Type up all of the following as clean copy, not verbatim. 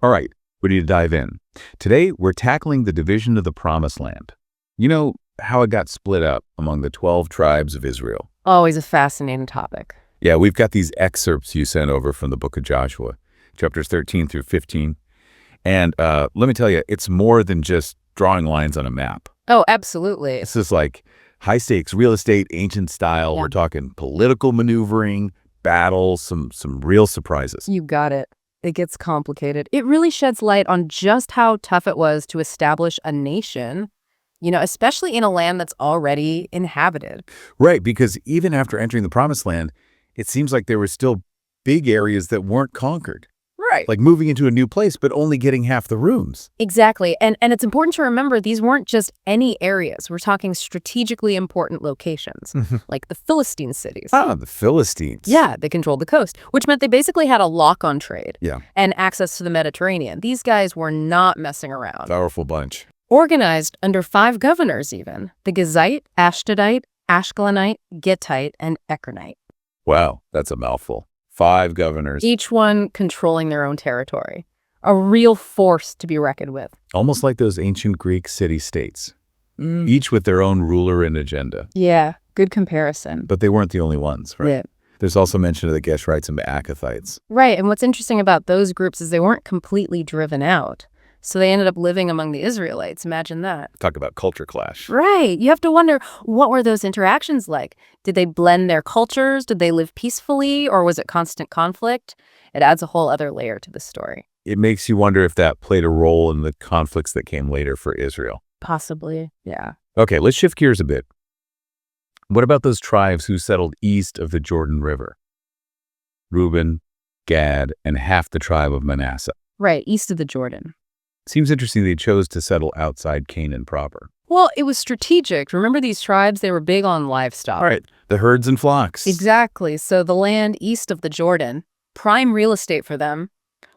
All right, we need to dive in. Today, we're tackling the division of the Promised Land. You know how it got split up among the 12 tribes of Israel? Always a fascinating topic. Yeah, we've got these excerpts you sent over from the book of Joshua, chapters 13 through 15. And let me tell you, it's more than just drawing lines on a map. Oh, absolutely. This is like high-stakes real estate, ancient style. Yeah. We're talking political maneuvering, battles, some real surprises. You got it. It gets complicated. It really sheds light on just how tough it was to establish a nation, especially in a land that's already inhabited. Right, because even after entering the Promised Land, it seems like there were still big areas that weren't conquered. Right. Like moving into a new place, but only getting half the rooms. Exactly. And it's important to remember these weren't just any areas. We're talking strategically important locations, like the Philistine cities. Ah, the Philistines. Yeah, they controlled the coast, which meant they basically had a lock on trade and access to the Mediterranean. These guys were not messing around. Powerful bunch. Organized under 5 governors even, the Gizite, Ashdodite, Ashkelonite, Gittite, and Ekronite. Wow, that's a mouthful. 5 governors. Each one controlling their own territory. A real force to be reckoned with. Almost like those ancient Greek city-states. Each with their own ruler and agenda. Yeah, good comparison. But they weren't the only ones, right? Yeah. There's also mention of the Geshurites and Maacathites. Right, and what's interesting about those groups is they weren't completely driven out. So they ended up living among the Israelites. Imagine that. Talk about culture clash. Right. You have to wonder, what were those interactions like? Did they blend their cultures? Did they live peacefully? Or was it constant conflict? It adds a whole other layer to the story. It makes you wonder if that played a role in the conflicts that came later for Israel. Possibly, yeah. Okay, let's shift gears a bit. What about those tribes who settled east of the Jordan River? Reuben, Gad, and half the tribe of Manasseh. Right, east of the Jordan. Seems interesting they chose to settle outside Canaan proper. Well, it was strategic. Remember these tribes? They were big on livestock. All right, the herds and flocks. Exactly. So the land east of the Jordan, prime real estate for them,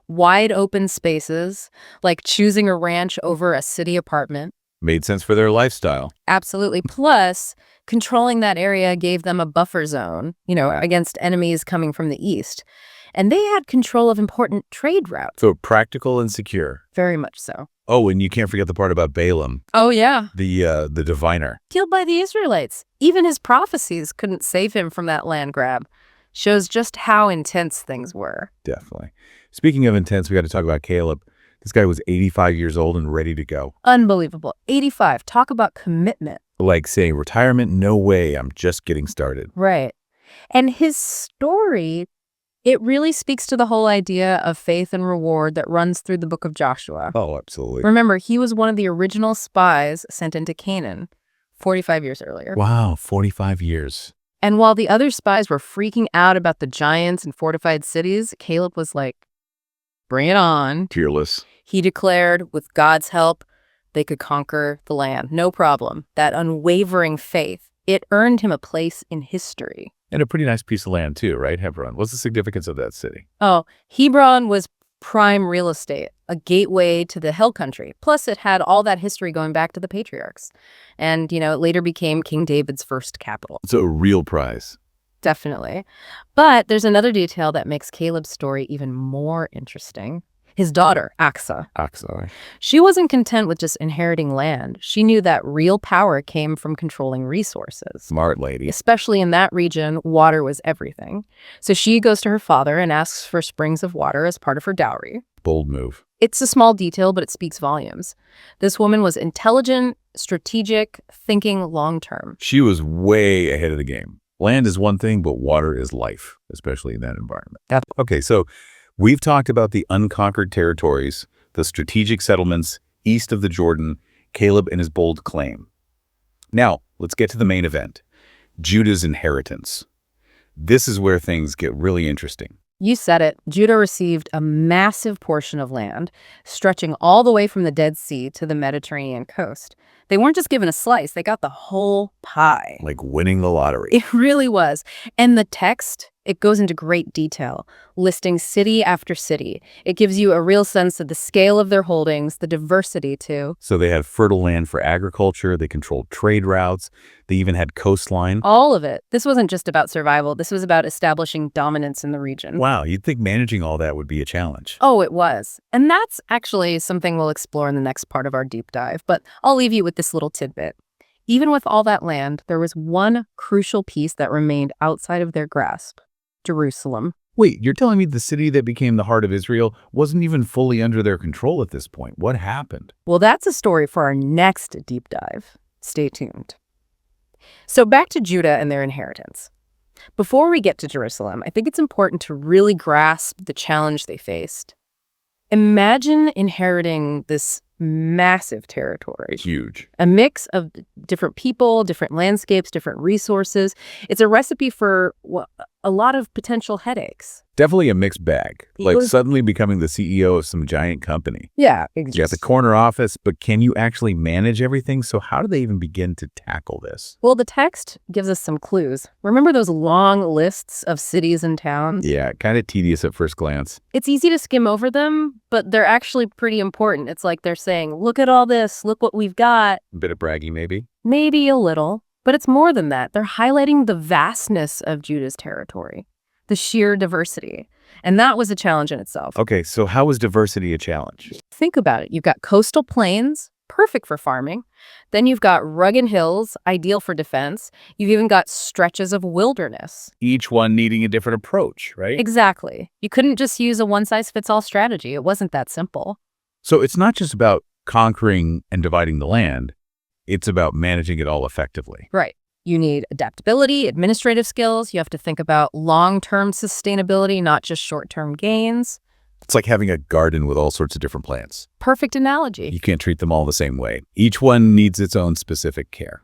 wide open spaces, like choosing a ranch over a city apartment. Made sense for their lifestyle. Absolutely. Plus, controlling that area gave them a buffer zone, against enemies coming from the east. And they had control of important trade routes. So practical and secure. Very much so. Oh, and you can't forget the part about Balaam. Oh, yeah. The diviner. Killed by the Israelites. Even his prophecies couldn't save him from that land grab. Shows just how intense things were. Definitely. Speaking of intense, we got to talk about Caleb. This guy was 85 years old and ready to go. Unbelievable. 85. Talk about commitment. Like saying, retirement, no way, I'm just getting started. Right. And his story, it really speaks to the whole idea of faith and reward that runs through the book of Joshua. Oh, absolutely. Remember, he was one of the original spies sent into Canaan 45 years earlier. Wow, 45 years. And while the other spies were freaking out about the giants and fortified cities, Caleb was like, bring it on. Fearless. He declared, with God's help, they could conquer the land. No problem. That unwavering faith, it earned him a place in history. And a pretty nice piece of land too, right? Hebron. What's the significance of that city? Oh, Hebron was prime real estate, a gateway to the hill country. Plus, it had all that history going back to the patriarchs. And, it later became King David's first capital. It's a real prize. Definitely. But there's another detail that makes Caleb's story even more interesting. His daughter, Aksa. She wasn't content with just inheriting land. She knew that real power came from controlling resources. Smart lady. Especially in that region, water was everything. So she goes to her father and asks for springs of water as part of her dowry. Bold move. It's a small detail, but it speaks volumes. This woman was intelligent, strategic, thinking long-term. She was way ahead of the game. Land is one thing, but water is life, especially in that environment. Okay, so we've talked about the unconquered territories, the strategic settlements east of the Jordan, Caleb and his bold claim. Now, let's get to the main event, Judah's inheritance. This is where things get really interesting. You said it. Judah received a massive portion of land, stretching all the way from the Dead Sea to the Mediterranean coast. They weren't just given a slice, they got the whole pie. Like winning the lottery. It really was. And the text, It goes into great detail, listing city after city. It gives you a real sense of the scale of their holdings, the diversity too. So they had fertile land for agriculture, they controlled trade routes, they even had coastline. All of it. This wasn't just about survival. This was about establishing dominance in the region. Wow, you'd think managing all that would be a challenge. Oh, it was. And that's actually something we'll explore in the next part of our deep dive. But I'll leave you with this little tidbit. Even with all that land, there was one crucial piece that remained outside of their grasp: Jerusalem. Wait, you're telling me the city that became the heart of Israel wasn't even fully under their control at this point? What happened? Well, that's a story for our next deep dive. Stay tuned. So back to Judah and their inheritance. Before we get to Jerusalem, I think it's important to really grasp the challenge they faced. Imagine inheriting this massive territory. Huge. A mix of different people, different landscapes, different resources. It's a recipe for a lot of potential headaches. Definitely a mixed bag. Like suddenly becoming the CEO of some giant company. Yeah, You got exactly. the corner office, but can you actually manage everything? So how do they even begin to tackle this? Well, the text gives us some clues. Remember those long lists of cities and towns? Yeah, kind of tedious at first glance. It's easy to skim over them, but they're actually pretty important. It's like they're saying, look at all this, look what we've got. A bit of bragging, maybe. Maybe a little, but it's more than that. They're highlighting the vastness of Judah's territory, the sheer diversity. And that was a challenge in itself. Okay, so how is diversity a challenge? Think about it. You've got coastal plains, perfect for farming. Then you've got rugged hills, ideal for defense. You've even got stretches of wilderness. Each one needing a different approach, right? Exactly. You couldn't just use a one-size-fits-all strategy. It wasn't that simple. So it's not just about conquering and dividing the land. It's about managing it all effectively. Right. You need adaptability, administrative skills. You have to think about long-term sustainability, not just short-term gains. It's like having a garden with all sorts of different plants. Perfect analogy. You can't treat them all the same way. Each one needs its own specific care.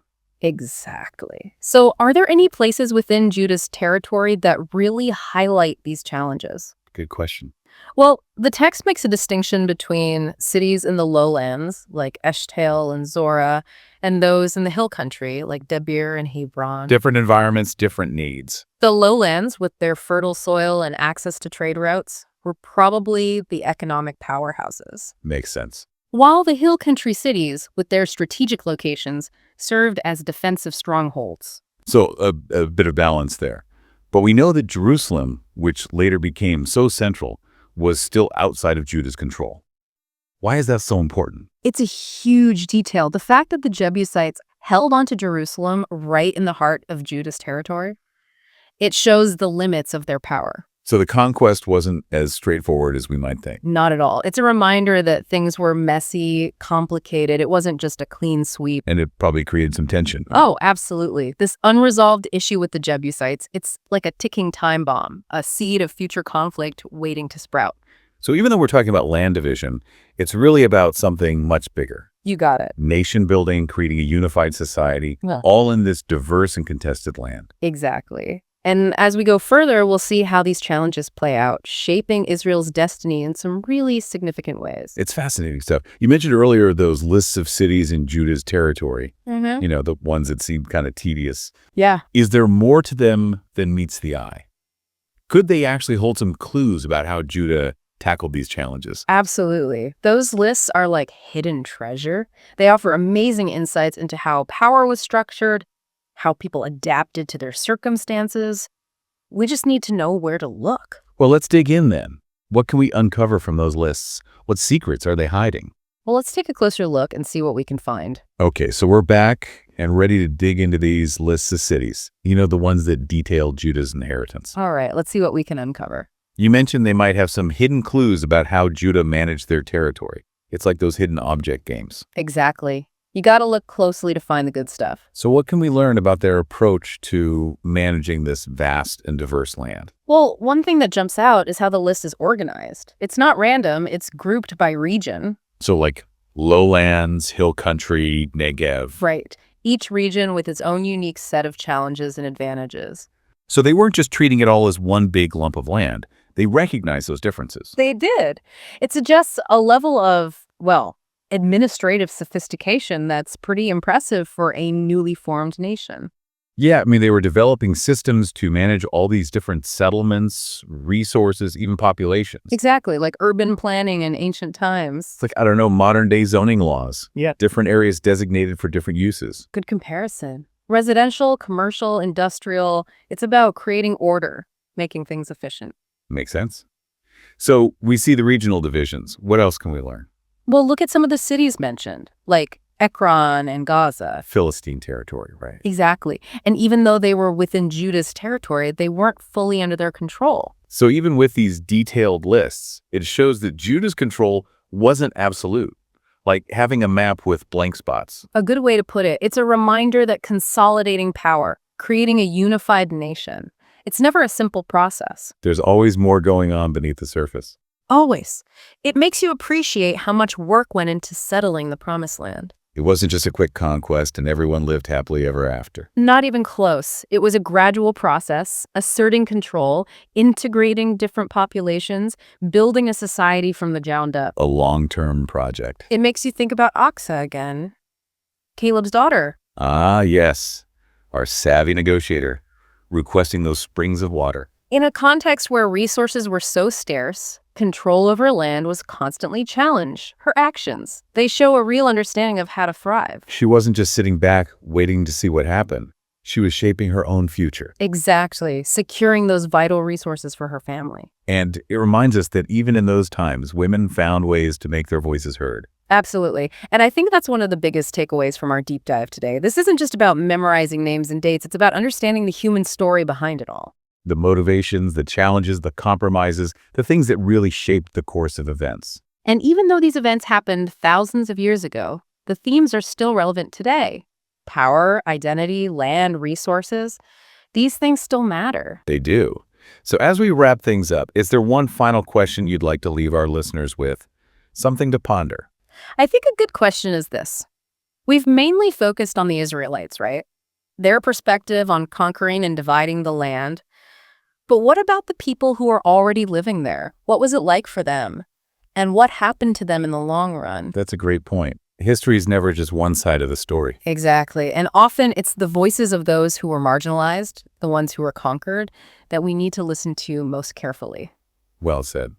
Exactly. So are there any places within Judah's territory that really highlight these challenges? Good question. Well, the text makes a distinction between cities in the lowlands, like Eshtaol and Zorah, and those in the hill country, like Debir and Hebron. Different environments, different needs. The lowlands, with their fertile soil and access to trade routes, were probably the economic powerhouses. Makes sense. While the hill country cities, with their strategic locations, served as defensive strongholds. So a bit of balance there. But we know that Jerusalem, which later became so central, was still outside of Judah's control. Why is that so important? It's a huge detail. The fact that the Jebusites held onto Jerusalem right in the heart of Judah's territory, it shows the limits of their power. So the conquest wasn't as straightforward as we might think. Not at all. It's a reminder that things were messy, complicated. It wasn't just a clean sweep. And it probably created some tension. Oh, absolutely. This unresolved issue with the Jebusites, it's like a ticking time bomb, a seed of future conflict waiting to sprout. So even though we're talking about land division, it's really about something much bigger. You got it. Nation building, creating a unified society, Yeah. all in this diverse and contested land. Exactly. And as we go further, we'll see how these challenges play out, shaping Israel's destiny in some really significant ways. It's fascinating stuff. You mentioned earlier those lists of cities in Judah's territory, you know, the ones that seem kind of tedious. Yeah. Is there more to them than meets the eye? Could they actually hold some clues about how Judah tackled these challenges? Absolutely. Those lists are like hidden treasure. They offer amazing insights into how power was structured, how people adapted to their circumstances. We just need to know where to look. Well, let's dig in then. What can we uncover from those lists? What secrets are they hiding? Well, let's take a closer look and see what we can find. Okay, so we're back and ready to dig into these lists of cities. You know, the ones that detail Judah's inheritance. All right, let's see what we can uncover. You mentioned they might have some hidden clues about how Judah managed their territory. It's like those hidden object games. Exactly. You got to look closely to find the good stuff. So what can we learn about their approach to managing this vast and diverse land? Well, one thing that jumps out is how the list is organized. It's not random, it's grouped by region. So like lowlands, hill country, Negev. Right. Each region with its own unique set of challenges and advantages. So they weren't just treating it all as one big lump of land. They recognized those differences. They did. It suggests a level of, well, administrative sophistication that's pretty impressive for a newly formed nation. Yeah, I mean, they were developing systems to manage all these different settlements, resources, even populations. Exactly, like urban planning in ancient times. It's like, I don't know, modern day zoning laws. Yeah. Different areas designated for different uses. Good comparison. Residential, commercial, industrial, it's about creating order, making things efficient. Makes sense. So we see the regional divisions. What else can we learn? Well, look at some of the cities mentioned, like Ekron and Gaza. Philistine territory, right? Exactly. And even though they were within Judah's territory, they weren't fully under their control. So even with these detailed lists, it shows that Judah's control wasn't absolute, like having a map with blank spots. A good way to put it, it's a reminder that consolidating power, creating a unified nation, it's never a simple process. There's always more going on beneath the surface. Always. It makes you appreciate how much work went into settling the Promised Land. It wasn't just a quick conquest and everyone lived happily ever after. Not even close. It was a gradual process, asserting control, integrating different populations, building a society from the ground up. A long-term project. It makes you think about Aksa again, Caleb's daughter. Ah, yes. Our savvy negotiator, requesting those springs of water. In a context where resources were so scarce, control over land was constantly challenged. Her actions, they show a real understanding of how to thrive. She wasn't just sitting back, waiting to see what happened. She was shaping her own future. Exactly, securing those vital resources for her family. And it reminds us that even in those times, women found ways to make their voices heard. Absolutely. And I think that's one of the biggest takeaways from our deep dive today. This isn't just about memorizing names and dates. It's about understanding the human story behind it all. The motivations, the challenges, the compromises, the things that really shaped the course of events. And even though these events happened thousands of years ago, the themes are still relevant today. Power, identity, land, resources, these things still matter. They do. So as we wrap things up, is there one final question you'd like to leave our listeners with? Something to ponder. I think a good question is this. We've mainly focused on the Israelites, right? Their perspective on conquering and dividing the land. But what about the people who are already living there? What was it like for them? And what happened to them in the long run? That's a great point. History is never just one side of the story. Exactly. And often it's the voices of those who were marginalized, the ones who were conquered, that we need to listen to most carefully. Well said.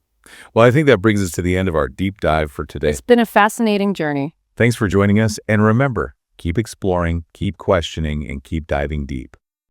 Well, I think that brings us to the end of our deep dive for today. It's been a fascinating journey. Thanks for joining us. And remember, keep exploring, keep questioning, and keep diving deep.